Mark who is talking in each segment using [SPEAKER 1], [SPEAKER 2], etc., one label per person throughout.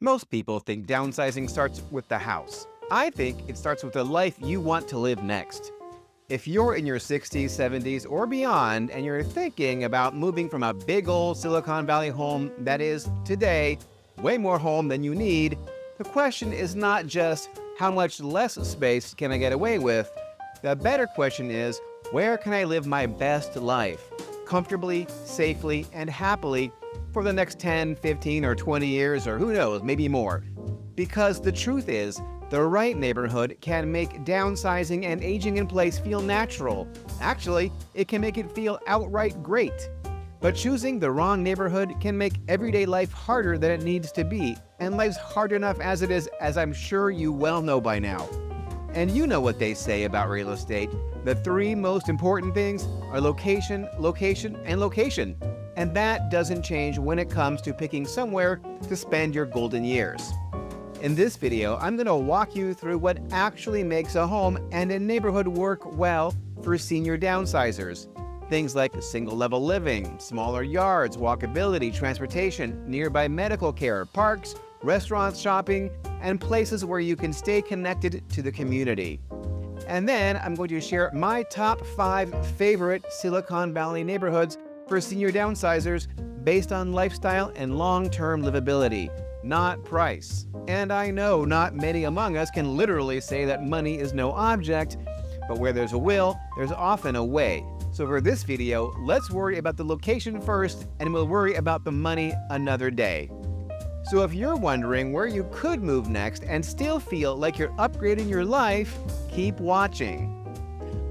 [SPEAKER 1] Most people think downsizing starts with the house. I think it starts with the life you want to live next. If you're in your 60s, 70s, or beyond, and you're thinking about moving from a big old Silicon Valley home that is, today, way more home than you need, the question is not just how much less space can I get away with? The better question is, where can I live my best life, comfortably, safely, and happily for the next 10, 15, or 20 years, or who knows, maybe more? Because the truth is, the right neighborhood can make downsizing and aging in place feel natural. Actually, it can make it feel outright great. But choosing the wrong neighborhood can make everyday life harder than it needs to be, and life's hard enough as it is, as I'm sure you well know by now. And you know what they say about real estate. The three most important things are location, location, and location. And that doesn't change when it comes to picking somewhere to spend your golden years. In this video, I'm going to walk you through what actually makes a home and a neighborhood work well for senior downsizers. Things like single-level living, smaller yards, walkability, transportation, nearby medical care, parks, restaurants, shopping, and places where you can stay connected to the community. And then I'm going to share my top 5 favorite Silicon Valley neighborhoods for senior downsizers based on lifestyle and long-term livability, not price. And I know not many among us can literally say that money is no object, but where there's a will, there's often a way. So for this video, let's worry about the location first, and we'll worry about the money another day. So if you're wondering where you could move next and still feel like you're upgrading your life, keep watching.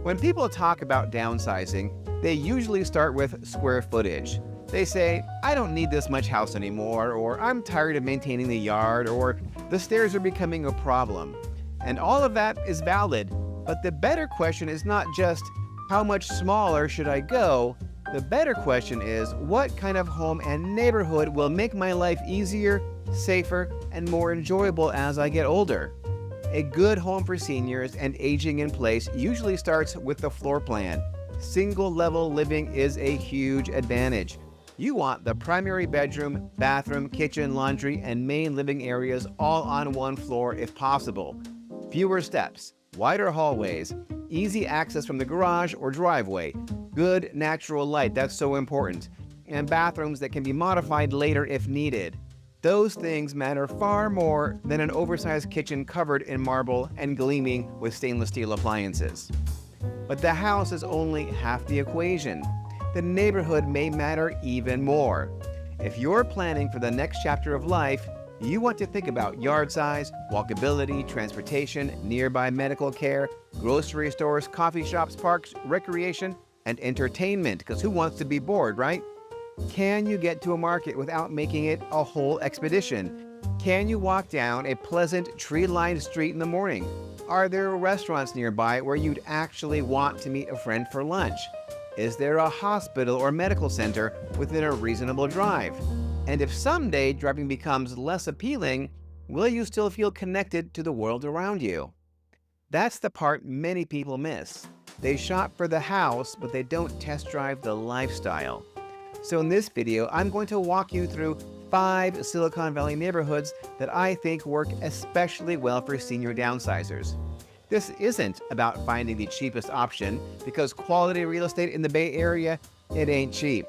[SPEAKER 1] When people talk about downsizing, they usually start with square footage. They say, I don't need this much house anymore, or I'm tired of maintaining the yard, or the stairs are becoming a problem. And all of that is valid, but the better question is not just, how much smaller should I go? The better question is, what kind of home and neighborhood will make my life easier, safer, and more enjoyable as I get older? A good home for seniors and aging in place usually starts with the floor plan. Single-level living is a huge advantage. You want the primary bedroom, bathroom, kitchen, laundry, and main living areas all on one floor if possible. Fewer steps, wider hallways, easy access from the garage or driveway, good natural light, that's so important, and bathrooms that can be modified later if needed. Those things matter far more than an oversized kitchen covered in marble and gleaming with stainless steel appliances. But the house is only half the equation. The neighborhood may matter even more. If you're planning for the next chapter of life, you want to think about yard size, walkability, transportation, nearby medical care, grocery stores, coffee shops, parks, recreation, and entertainment, because who wants to be bored, right? Can you get to a market without making it a whole expedition? Can you walk down a pleasant tree-lined street in the morning? Are there restaurants nearby where you'd actually want to meet a friend for lunch? Is there a hospital or medical center within a reasonable drive? And if someday driving becomes less appealing, will you still feel connected to the world around you? That's the part many people miss. They shop for the house, but they don't test drive the lifestyle. So in this video, I'm going to walk you through 5 Silicon Valley neighborhoods that I think work especially well for senior downsizers. This isn't about finding the cheapest option, because quality real estate in the Bay Area, it ain't cheap.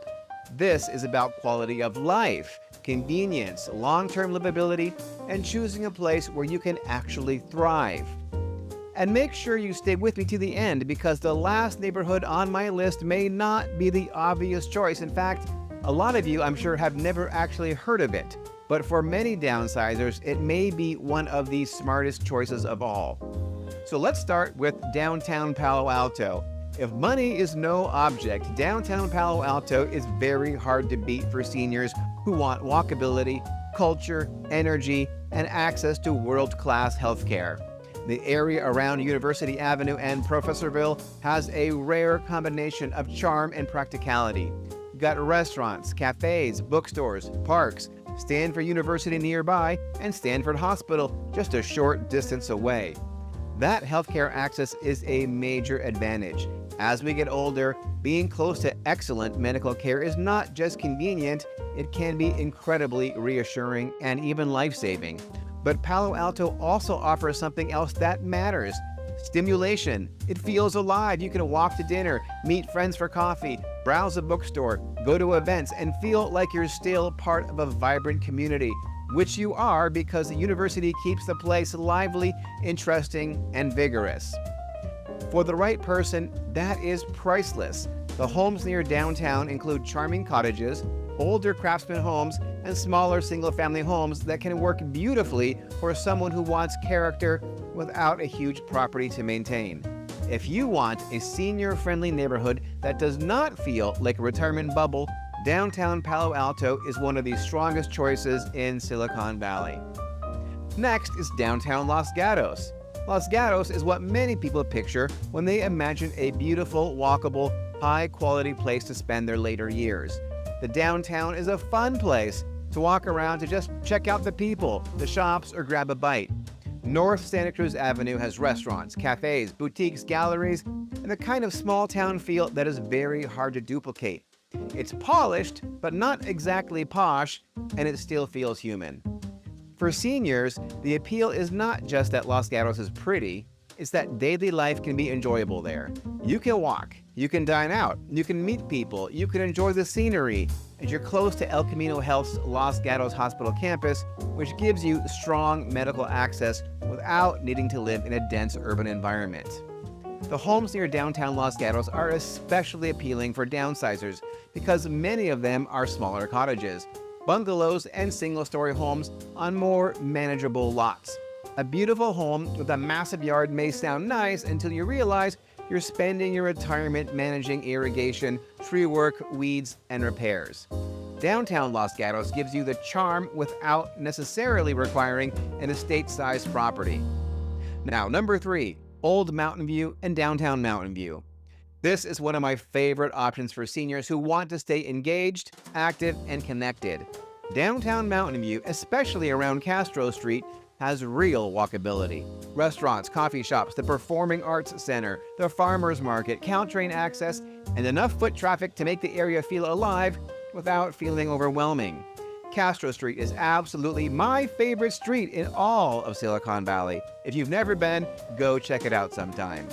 [SPEAKER 1] This is about quality of life, convenience, long-term livability, and choosing a place where you can actually thrive. And make sure you stay with me to the end, because the last neighborhood on my list may not be the obvious choice. In fact, a lot of you, I'm sure, have never actually heard of it. But for many downsizers, it may be one of the smartest choices of all. So let's start with downtown Palo Alto. If money is no object, downtown Palo Alto is very hard to beat for seniors who want walkability, culture, energy, and access to world-class healthcare. The area around University Avenue and Professorville has a rare combination of charm and practicality. You've got restaurants, cafes, bookstores, parks, Stanford University nearby, and Stanford Hospital just a short distance away. That healthcare access is a major advantage. As we get older, being close to excellent medical care is not just convenient, it can be incredibly reassuring and even life-saving. But Palo Alto also offers something else that matters: stimulation. It feels alive. You can walk to dinner, meet friends for coffee, browse a bookstore, go to events, and feel like you're still part of a vibrant community, which you are because the university keeps the place lively, interesting, and vigorous. For the right person, that is priceless. The homes near downtown include charming cottages, older craftsman homes, and smaller single-family homes that can work beautifully for someone who wants character without a huge property to maintain. If you want a senior-friendly neighborhood that does not feel like a retirement bubble, downtown Palo Alto is one of the strongest choices in Silicon Valley. Next is downtown Los Gatos. Los Gatos is what many people picture when they imagine a beautiful, walkable, high-quality place to spend their later years. The downtown is a fun place to walk around to just check out the people, the shops, or grab a bite. North Santa Cruz Avenue has restaurants, cafes, boutiques, galleries, and the kind of small-town feel that is very hard to duplicate. It's polished, but not exactly posh, and it still feels human. For seniors, the appeal is not just that Los Gatos is pretty, it's that daily life can be enjoyable there. You can walk, you can dine out, you can meet people, you can enjoy the scenery, and you're close to El Camino Health's Los Gatos Hospital campus, which gives you strong medical access without needing to live in a dense urban environment. The homes near downtown Los Gatos are especially appealing for downsizers because many of them are smaller cottages, bungalows, and single-story homes on more manageable lots. A beautiful home with a massive yard may sound nice until you realize you're spending your retirement managing irrigation, tree work, weeds, and repairs. Downtown Los Gatos gives you the charm without necessarily requiring an estate-sized property. Now, number 3, Old Mountain View and Downtown Mountain View. This is one of my favorite options for seniors who want to stay engaged, active, and connected. Downtown Mountain View, especially around Castro Street, has real walkability. Restaurants, coffee shops, the Performing Arts Center, the Farmers Market, Caltrain access, and enough foot traffic to make the area feel alive without feeling overwhelming. Castro Street is absolutely my favorite street in all of Silicon Valley. If you've never been, go check it out sometime.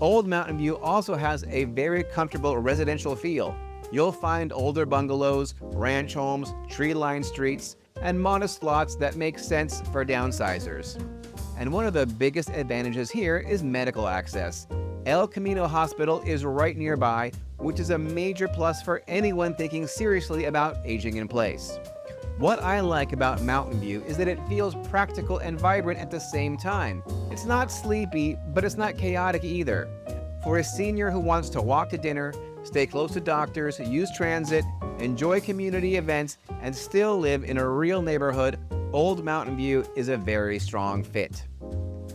[SPEAKER 1] Old Mountain View also has a very comfortable residential feel. You'll find older bungalows, ranch homes, tree-lined streets, and modest lots that make sense for downsizers. And one of the biggest advantages here is medical access. El Camino Hospital is right nearby, which is a major plus for anyone thinking seriously about aging in place. What I like about Mountain View is that it feels practical and vibrant at the same time. It's not sleepy, but it's not chaotic either. For a senior who wants to walk to dinner, stay close to doctors, use transit, enjoy community events, and still live in a real neighborhood, Old Mountain View is a very strong fit.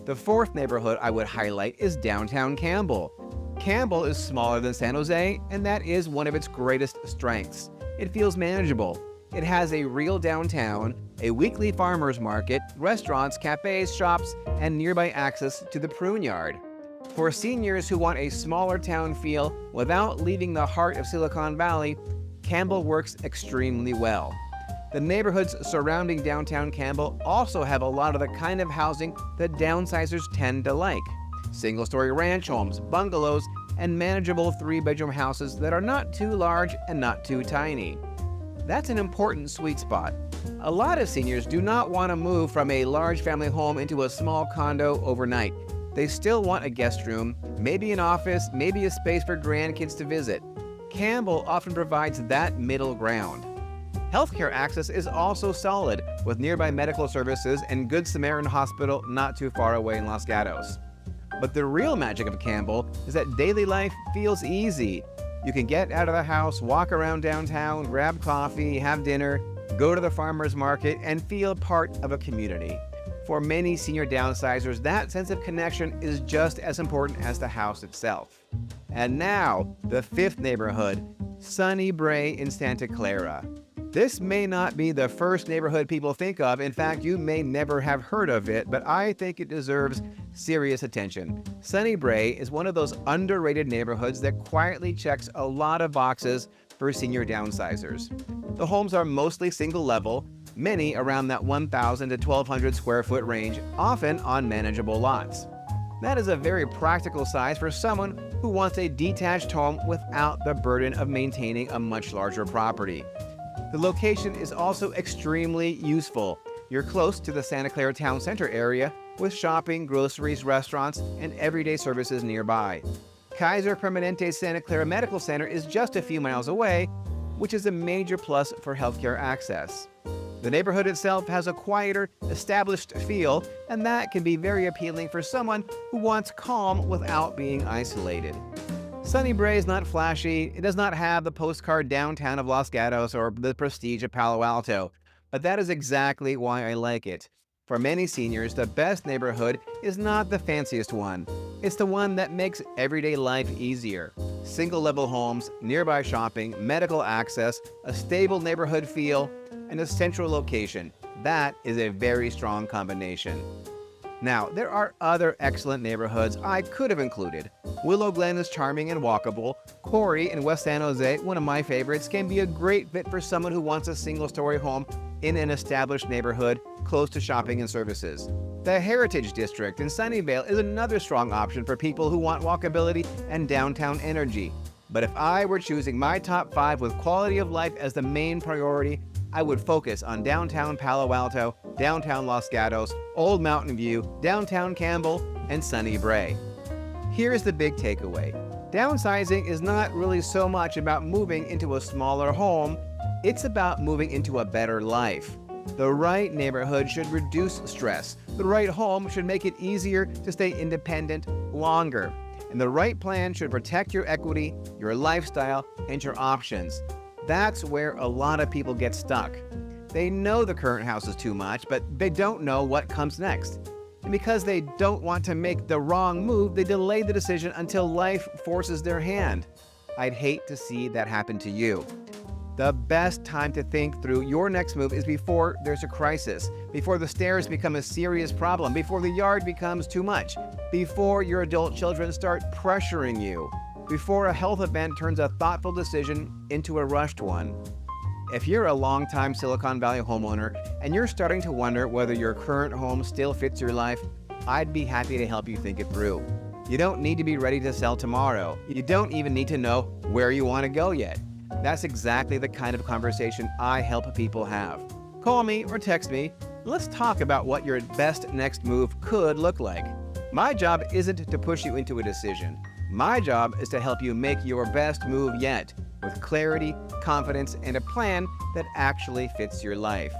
[SPEAKER 1] The fourth neighborhood I would highlight is downtown Campbell. Campbell is smaller than San Jose, and that is one of its greatest strengths. It feels manageable. It has a real downtown, a weekly farmers market, restaurants, cafes, shops, and nearby access to the prune yard. For seniors who want a smaller town feel without leaving the heart of Silicon Valley, Campbell works extremely well. The neighborhoods surrounding downtown Campbell also have a lot of the kind of housing that downsizers tend to like. Single-story ranch homes, bungalows, and manageable 3-bedroom houses that are not too large and not too tiny. That's an important sweet spot. A lot of seniors do not want to move from a large family home into a small condo overnight. They still want a guest room, maybe an office, maybe a space for grandkids to visit. Campbell often provides that middle ground. Healthcare access is also solid, with nearby medical services and Good Samaritan Hospital not too far away in Los Gatos. But the real magic of Campbell is that daily life feels easy. You can get out of the house, walk around downtown, grab coffee, have dinner, go to the farmer's market, and feel part of a community. For many senior downsizers, that sense of connection is just as important as the house itself. And now, the fifth neighborhood, sunny Brae in Santa Clara. This may not be the first neighborhood people think of. In fact, you may never have heard of it, but I think it deserves serious attention. Sunny Brae is one of those underrated neighborhoods that quietly checks a lot of boxes for senior downsizers. The homes are mostly single level, many around that 1,000 to 1,200 square foot range, often on manageable lots. That is a very practical size for someone who wants a detached home without the burden of maintaining a much larger property. The location is also extremely useful. You're close to the Santa Clara Town Center area with shopping, groceries, restaurants, and everyday services nearby. Kaiser Permanente Santa Clara Medical Center is just a few miles away, which is a major plus for healthcare access. The neighborhood itself has a quieter, established feel, and that can be very appealing for someone who wants calm without being isolated. Sunny Brae is not flashy, it does not have the postcard downtown of Los Gatos or the prestige of Palo Alto, but that is exactly why I like it. For many seniors, the best neighborhood is not the fanciest one. It's the one that makes everyday life easier. Single-level homes, nearby shopping, medical access, a stable neighborhood feel, and a central location. That is a very strong combination. Now, there are other excellent neighborhoods I could have included. Willow Glen is charming and walkable. Quarry in West San Jose, one of my favorites, can be a great fit for someone who wants a single-story home in an established neighborhood close to shopping and services. The Heritage District in Sunnyvale is another strong option for people who want walkability and downtown energy. But if I were choosing my top 5 with quality of life as the main priority, I would focus on downtown Palo Alto, downtown Los Gatos, Old Mountain View, downtown Campbell, and sunny Brae. Here's the big takeaway. Downsizing is not really so much about moving into a smaller home, it's about moving into a better life. The right neighborhood should reduce stress. The right home should make it easier to stay independent longer. And the right plan should protect your equity, your lifestyle, and your options. That's where a lot of people get stuck. They know the current house is too much, but they don't know what comes next. And because they don't want to make the wrong move, they delay the decision until life forces their hand. I'd hate to see that happen to you. The best time to think through your next move is before there's a crisis, before the stairs become a serious problem, before the yard becomes too much, before your adult children start pressuring you, before a health event turns a thoughtful decision into a rushed one. If you're a longtime Silicon Valley homeowner and you're starting to wonder whether your current home still fits your life, I'd be happy to help you think it through. You don't need to be ready to sell tomorrow. You don't even need to know where you want to go yet. That's exactly the kind of conversation I help people have. Call me or text me. Let's talk about what your best next move could look like. My job isn't to push you into a decision. My job is to help you make your best move yet, with clarity, confidence, and a plan that actually fits your life.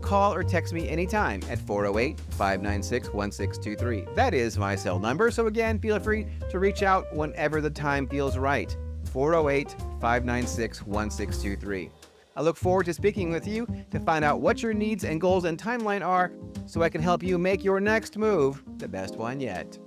[SPEAKER 1] Call or text me anytime at 408-596-1623. That is my cell number, so again, feel free to reach out whenever the time feels right. 408-596-1623. I look forward to speaking with you to find out what your needs and goals and timeline are so I can help you make your next move the best one yet.